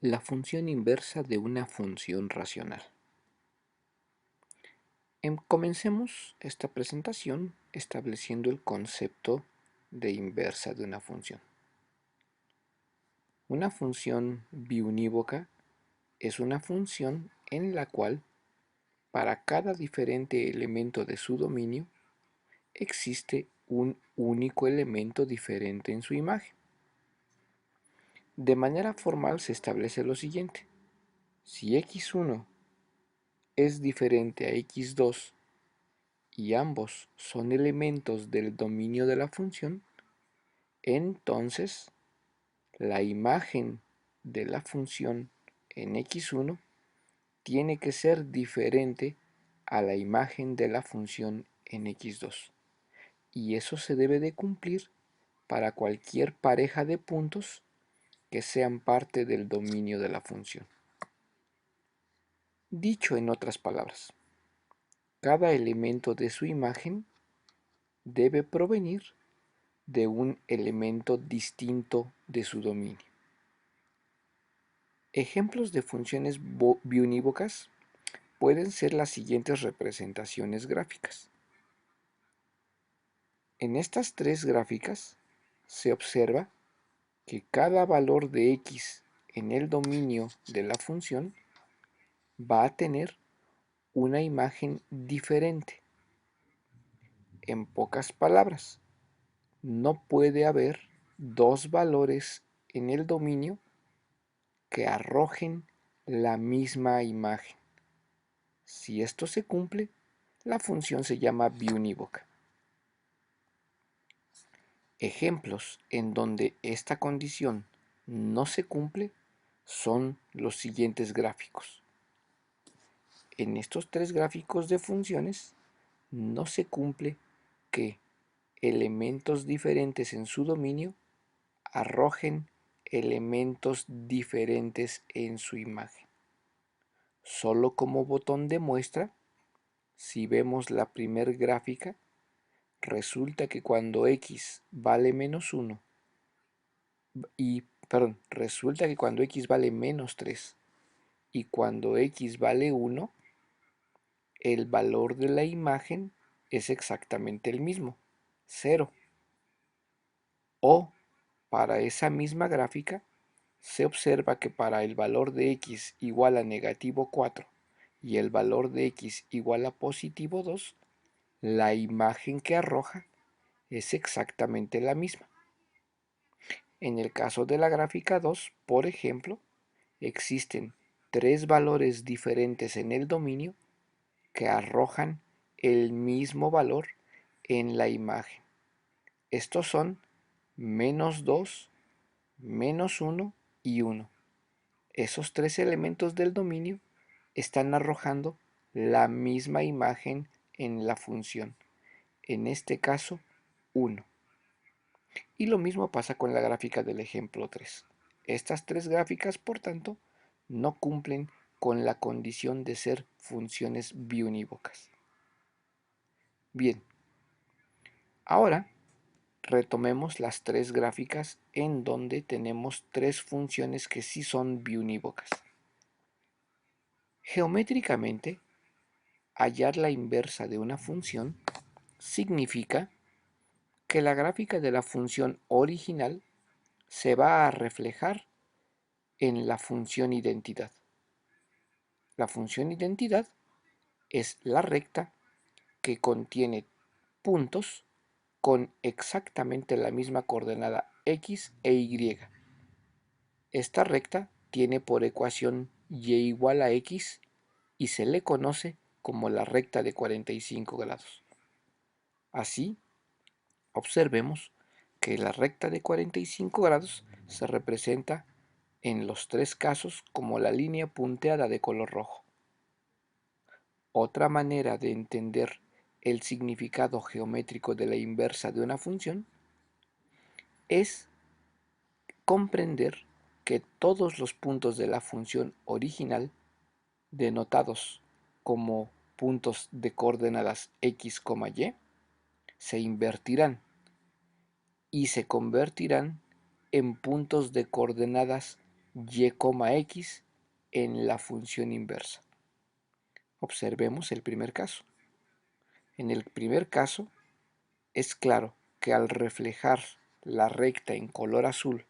La función inversa de una función racional. Comencemos esta presentación estableciendo el concepto de inversa de una función. Una función biunívoca es una función en la cual, para cada diferente elemento de su dominio, existe un único elemento diferente en su imagen. De manera formal se establece lo siguiente: si x1 es diferente a x2 y ambos son elementos del dominio de la función, entonces la imagen de la función en x1 tiene que ser diferente a la imagen de la función en x2. Y eso se debe de cumplir para cualquier pareja de puntos que sean parte del dominio de la función. Dicho en otras palabras, cada elemento de su imagen debe provenir de un elemento distinto de su dominio. Ejemplos de funciones biunívocas pueden ser las siguientes representaciones gráficas. En estas tres gráficas se observa que cada valor de x en el dominio de la función va a tener una imagen diferente. En pocas palabras, no puede haber dos valores en el dominio que arrojen la misma imagen. Si esto se cumple, la función se llama biunívoca. Ejemplos en donde esta condición no se cumple son los siguientes gráficos. En estos tres gráficos de funciones no se cumple que elementos diferentes en su dominio arrojen elementos diferentes en su imagen. Solo como botón de muestra, si vemos la primera gráfica, resulta que cuando x vale menos 1 resulta que cuando x vale menos 3 y cuando x vale 1, el valor de la imagen es exactamente el mismo, 0. O, para esa misma gráfica, se observa que para el valor de x igual a negativo 4 y el valor de x igual a positivo 2, la imagen que arroja es exactamente la misma. En el caso de la gráfica 2, por ejemplo, existen tres valores diferentes en el dominio que arrojan el mismo valor en la imagen. Estos son menos 2, menos 1 y 1. Esos tres elementos del dominio están arrojando la misma imagen en la función, en este caso 1. Y lo mismo pasa con la gráfica del ejemplo 3. Estas tres gráficas, por tanto, no cumplen con la condición de ser funciones biunívocas. Bien, ahora retomemos las tres gráficas en donde tenemos tres funciones que sí son biunívocas. Geométricamente, hallar la inversa de una función significa que la gráfica de la función original se va a reflejar en la función identidad. La función identidad es la recta que contiene puntos con exactamente la misma coordenada x e y. Esta recta tiene por ecuación y igual a x y se le conoce como la recta de 45 grados. Así, observemos que la recta de 45 grados se representa en los tres casos como la línea punteada de color rojo. Otra manera de entender el significado geométrico de la inversa de una función es comprender que todos los puntos de la función original, denotados como puntos de coordenadas x, y, se invertirán y se convertirán en puntos de coordenadas y, x en la función inversa. Observemos el primer caso. En el primer caso, es claro que al reflejar la recta en color azul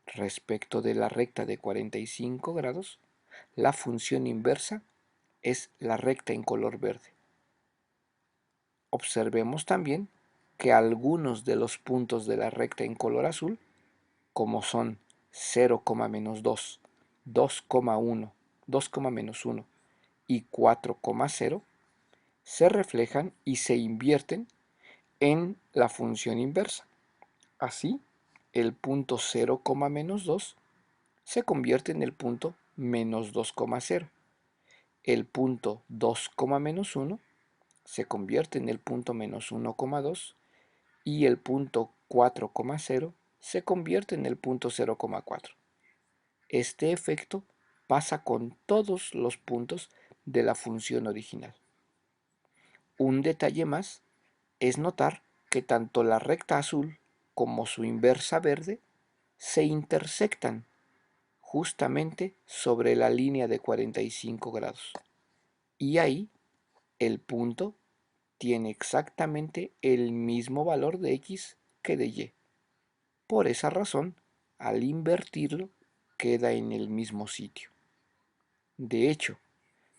respecto de la recta de 45 grados, la función inversa es la recta en color verde. Observemos también que algunos de los puntos de la recta en color azul, como son 0, -2, 2,1, 2,-1 y 4,0, se reflejan y se invierten en la función inversa. Así, el punto 0, -2 se convierte en el punto -2,0. El punto 2,-1 se convierte en el punto -1,2 y el punto 4,0 se convierte en el punto 0,4. Este efecto pasa con todos los puntos de la función original. Un detalle más es notar que tanto la recta azul como su inversa verde se intersectan justamente sobre la línea de 45 grados. Y ahí el punto tiene exactamente el mismo valor de x que de y. Por esa razón, al invertirlo, queda en el mismo sitio. De hecho,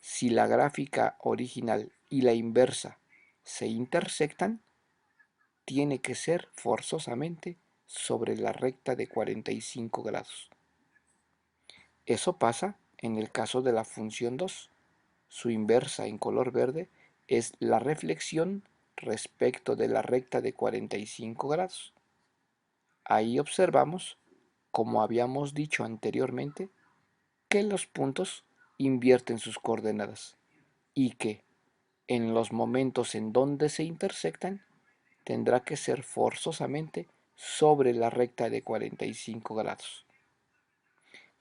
si la gráfica original y la inversa se intersectan, tiene que ser forzosamente sobre la recta de 45 grados. Eso pasa en el caso de la función 2. Su inversa en color verde es la reflexión respecto de la recta de 45 grados. Ahí observamos, como habíamos dicho anteriormente, que los puntos invierten sus coordenadas y que, en los momentos en donde se intersectan, tendrá que ser forzosamente sobre la recta de 45 grados.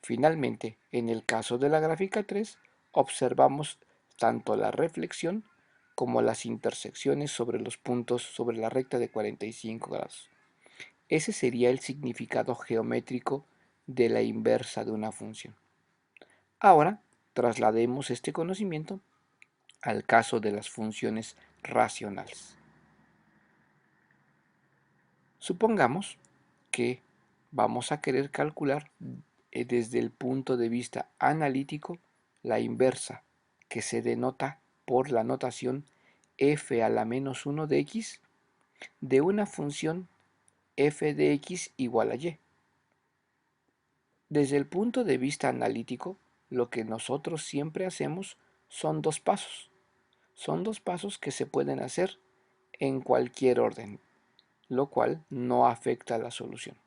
Finalmente, en el caso de la gráfica 3, observamos tanto la reflexión como las intersecciones sobre los puntos sobre la recta de 45 grados. Ese sería el significado geométrico de la inversa de una función. Ahora, traslademos este conocimiento al caso de las funciones racionales. Supongamos que vamos a querer calcular desde el punto de vista analítico la inversa, que se denota por la notación f a la menos 1 de x de una función f de x igual a y. Desde el punto de vista analítico, lo que nosotros siempre hacemos son dos pasos. Son dos pasos que se pueden hacer en cualquier orden, lo cual no afecta a la solución.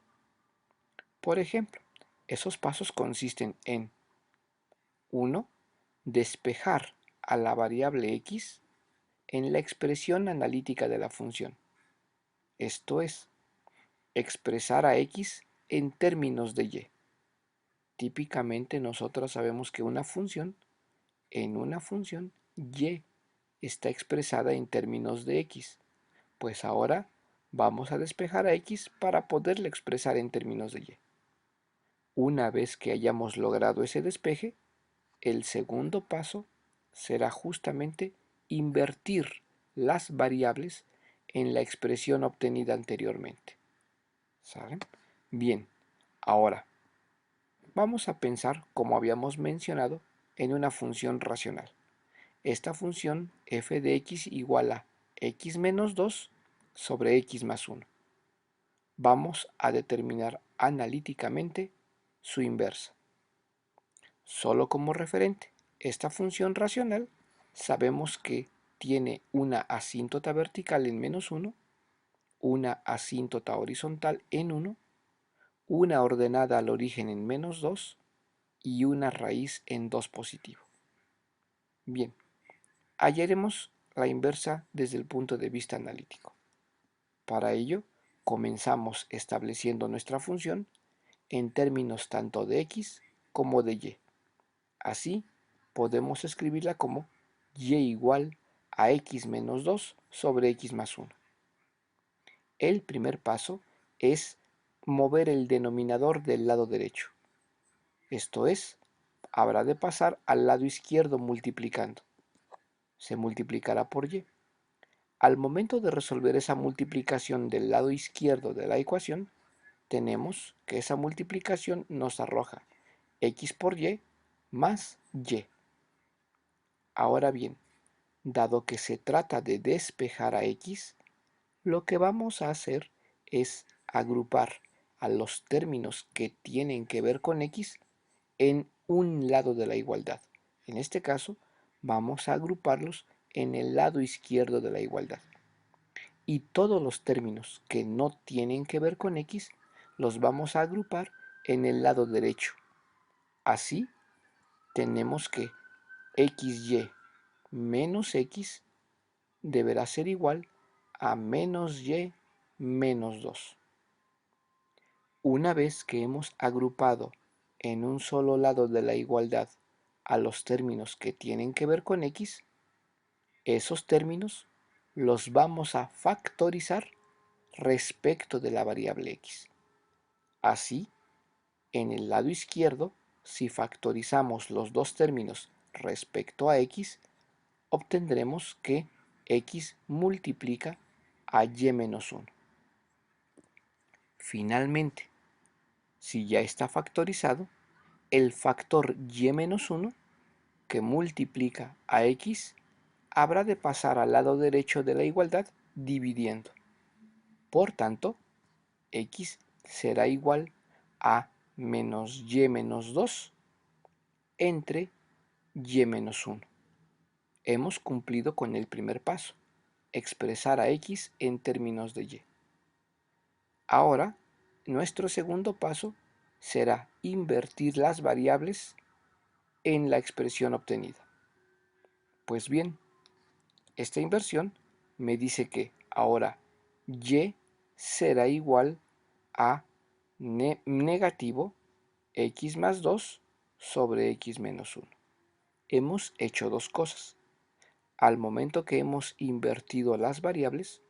Por ejemplo, esos pasos consisten en 1. Despejar a la variable x en la expresión analítica de la función. Esto es, expresar a x en términos de y. Típicamente nosotros sabemos que en una función, y está expresada en términos de x. Pues ahora vamos a despejar a x para poderla expresar en términos de y. Una vez que hayamos logrado ese despeje, el segundo paso será justamente invertir las variables en la expresión obtenida anteriormente. ¿Saben? Bien, ahora vamos a pensar, como habíamos mencionado, en una función racional. Esta función f de x igual a x menos 2 sobre x más 1. Vamos a determinar analíticamente su inversa. Solo como referente, esta función racional sabemos que tiene una asíntota vertical en -1, una asíntota horizontal en 1, una ordenada al origen en -2 y una raíz en 2 positivo. Bien, hallaremos la inversa desde el punto de vista analítico. Para ello, comenzamos estableciendo nuestra función en términos tanto de x como de y. Así, podemos escribirla como y igual a x menos 2 sobre x más 1. El primer paso es mover el denominador del lado derecho. Esto es, habrá de pasar al lado izquierdo multiplicando. Se multiplicará por y. Al momento de resolver esa multiplicación del lado izquierdo de la ecuación, tenemos que esa multiplicación nos arroja x por y más y. Ahora bien, dado que se trata de despejar a x, lo que vamos a hacer es agrupar a los términos que tienen que ver con x en un lado de la igualdad. En este caso, vamos a agruparlos en el lado izquierdo de la igualdad. Y todos los términos que no tienen que ver con x los vamos a agrupar en el lado derecho. Así, tenemos que xy menos x deberá ser igual a menos y menos 2. Una vez que hemos agrupado en un solo lado de la igualdad a los términos que tienen que ver con x, esos términos los vamos a factorizar respecto de la variable x. Así, en el lado izquierdo, si factorizamos los dos términos respecto a x, obtendremos que x multiplica a y menos 1. Finalmente, si ya está factorizado, el factor y menos 1 que multiplica a x habrá de pasar al lado derecho de la igualdad dividiendo. Por tanto, x será igual a menos y menos 2 entre y menos 1. Hemos cumplido con el primer paso, expresar a x en términos de y. Ahora, nuestro segundo paso será invertir las variables en la expresión obtenida. Pues bien, esta inversión me dice que ahora y será igual a negativo x más 2 sobre x menos 1. Hemos hecho dos cosas. Al momento que hemos invertido las variables,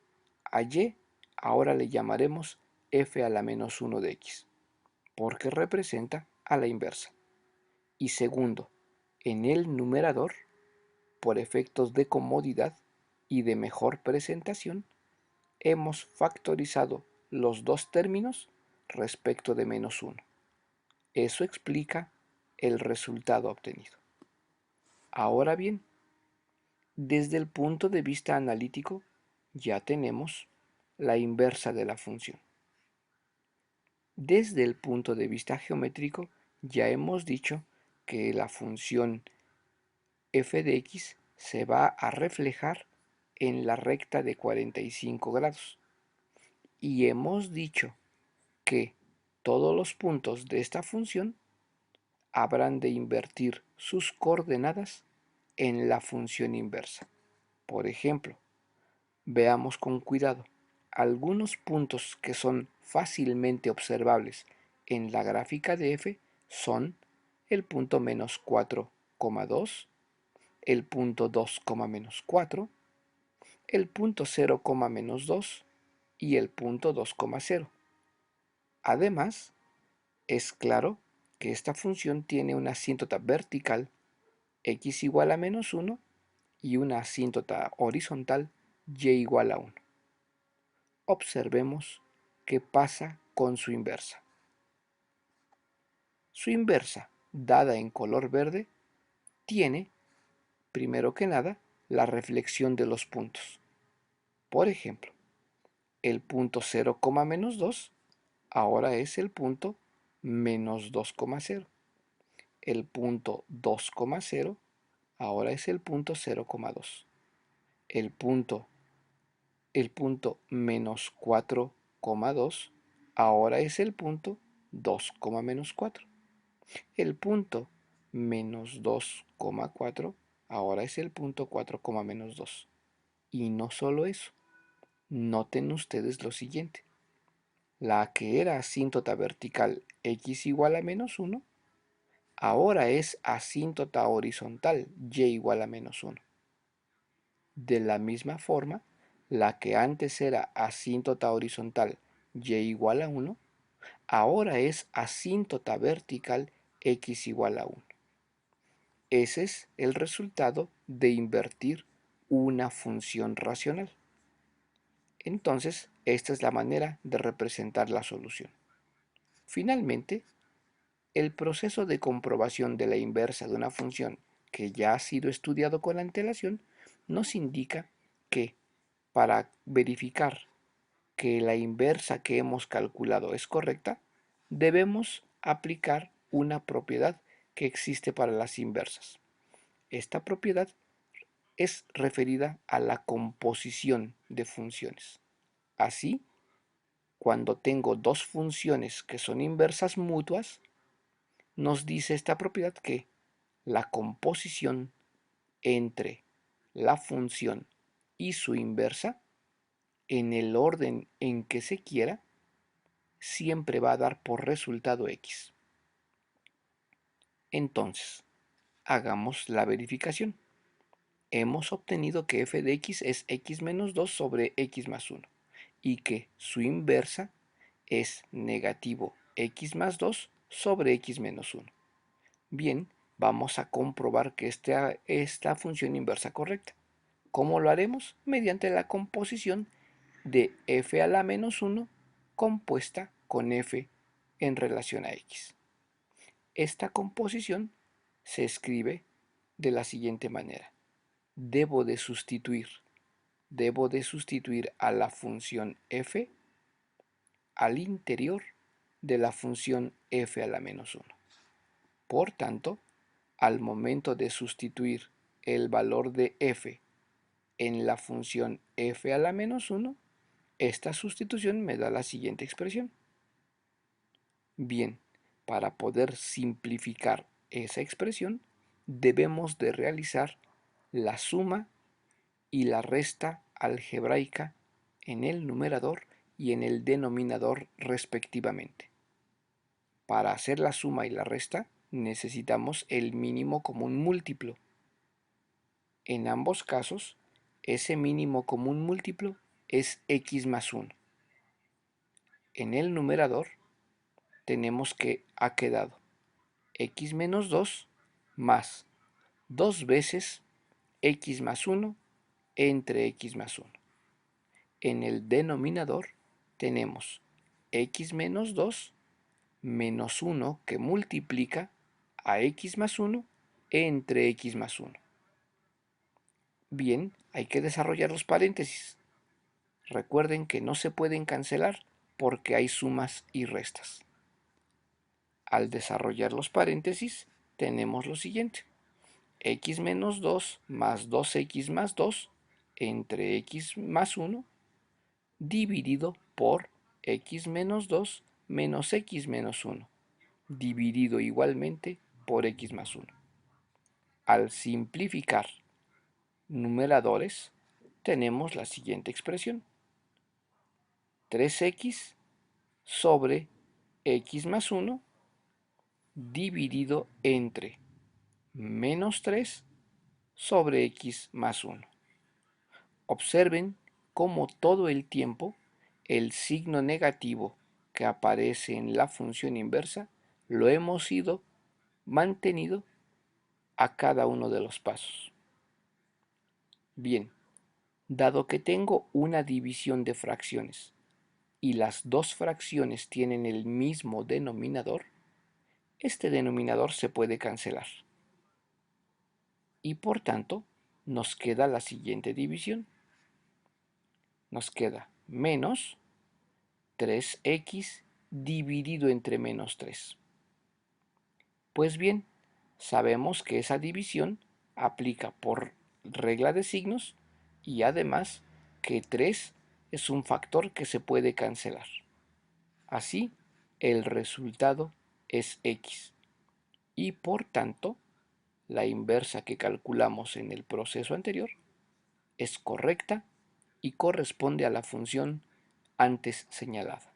a y ahora le llamaremos f a la menos 1 de x, porque representa a la inversa. Y segundo, en el numerador, por efectos de comodidad y de mejor presentación, hemos factorizado los dos términos respecto de menos 1. Eso explica el resultado obtenido. Ahora bien, desde el punto de vista analítico, ya tenemos la inversa de la función. Desde el punto de vista geométrico, ya hemos dicho que la función f de x se va a reflejar en la recta de 45 grados. Y hemos dicho que todos los puntos de esta función habrán de invertir sus coordenadas en la función inversa. Por ejemplo, veamos con cuidado algunos puntos que son fácilmente observables en la gráfica de f son el punto menos 4,2, el punto 2, menos 4, el punto 0, menos 2 y el punto 2,0. Además, es claro que esta función tiene una asíntota vertical x igual a menos 1 y una asíntota horizontal y igual a 1. Observemos qué pasa con su inversa. Su inversa, dada en color verde, tiene, primero que nada, la reflexión de los puntos. Por ejemplo, el punto 0, menos 2 ahora es el punto menos 2,0. El punto 2,0 ahora es el punto 0,2. El punto, el punto menos 4,2 ahora es el punto 2, menos 4. El punto menos 2,4 ahora es el punto 4, menos 2. Y no solo eso, noten ustedes lo siguiente. La que era asíntota vertical x igual a menos 1, ahora es asíntota horizontal y igual a menos 1. De la misma forma, la que antes era asíntota horizontal y igual a 1, ahora es asíntota vertical x igual a 1. Ese es el resultado de invertir una función racional. Entonces, esta es la manera de representar la solución. Finalmente, el proceso de comprobación de la inversa de una función que ya ha sido estudiado con antelación nos indica que para verificar que la inversa que hemos calculado es correcta, debemos aplicar una propiedad que existe para las inversas. Esta propiedad es referida a la composición de funciones. Así, cuando tengo dos funciones que son inversas mutuas, nos dice esta propiedad que la composición entre la función y su inversa, en el orden en que se quiera, siempre va a dar por resultado x. Entonces, hagamos la verificación. Hemos obtenido que f de x es x menos 2 sobre x más 1 y que su inversa es negativo x más 2 sobre x menos 1. Bien, vamos a comprobar que esta es la función inversa correcta. ¿Cómo lo haremos? Mediante la composición de f a la menos 1 compuesta con f en relación a x. Esta composición se escribe de la siguiente manera. Debo de sustituir a la función f al interior de la función f a la menos 1. Por tanto, al momento de sustituir el valor de f en la función f a la menos 1, esta sustitución me da la siguiente expresión. Bien, para poder simplificar esa expresión, debemos de realizar la suma y la resta algebraica en el numerador y en el denominador respectivamente. Para hacer la suma y la resta necesitamos el mínimo común múltiplo. En ambos casos, ese mínimo común múltiplo es x más 1. En el numerador tenemos que ha quedado x menos 2 más 2 veces x más 1 entre x más 1. En el denominador tenemos x menos 2 menos 1 que multiplica a x más 1 entre x más 1. Bien, hay que desarrollar los paréntesis. Recuerden que no se pueden cancelar porque hay sumas y restas. Al desarrollar los paréntesis, tenemos lo siguiente. X menos 2 más 2x más 2 entre x más 1 dividido por x menos 2 menos x menos 1 dividido igualmente por x más 1. Al simplificar numeradores, tenemos la siguiente expresión. 3x sobre x más 1 dividido entre menos 3 sobre x más 1. Observen cómo todo el tiempo el signo negativo que aparece en la función inversa lo hemos ido mantenido a cada uno de los pasos. Bien, dado que tengo una división de fracciones y las dos fracciones tienen el mismo denominador, este denominador se puede cancelar. Y por tanto, nos queda la siguiente división. Nos queda menos 3x dividido entre menos 3. Pues bien, sabemos que esa división aplica por regla de signos y además que 3 es un factor que se puede cancelar. Así, el resultado es x y por tanto, la inversa que calculamos en el proceso anterior es correcta y corresponde a la función antes señalada.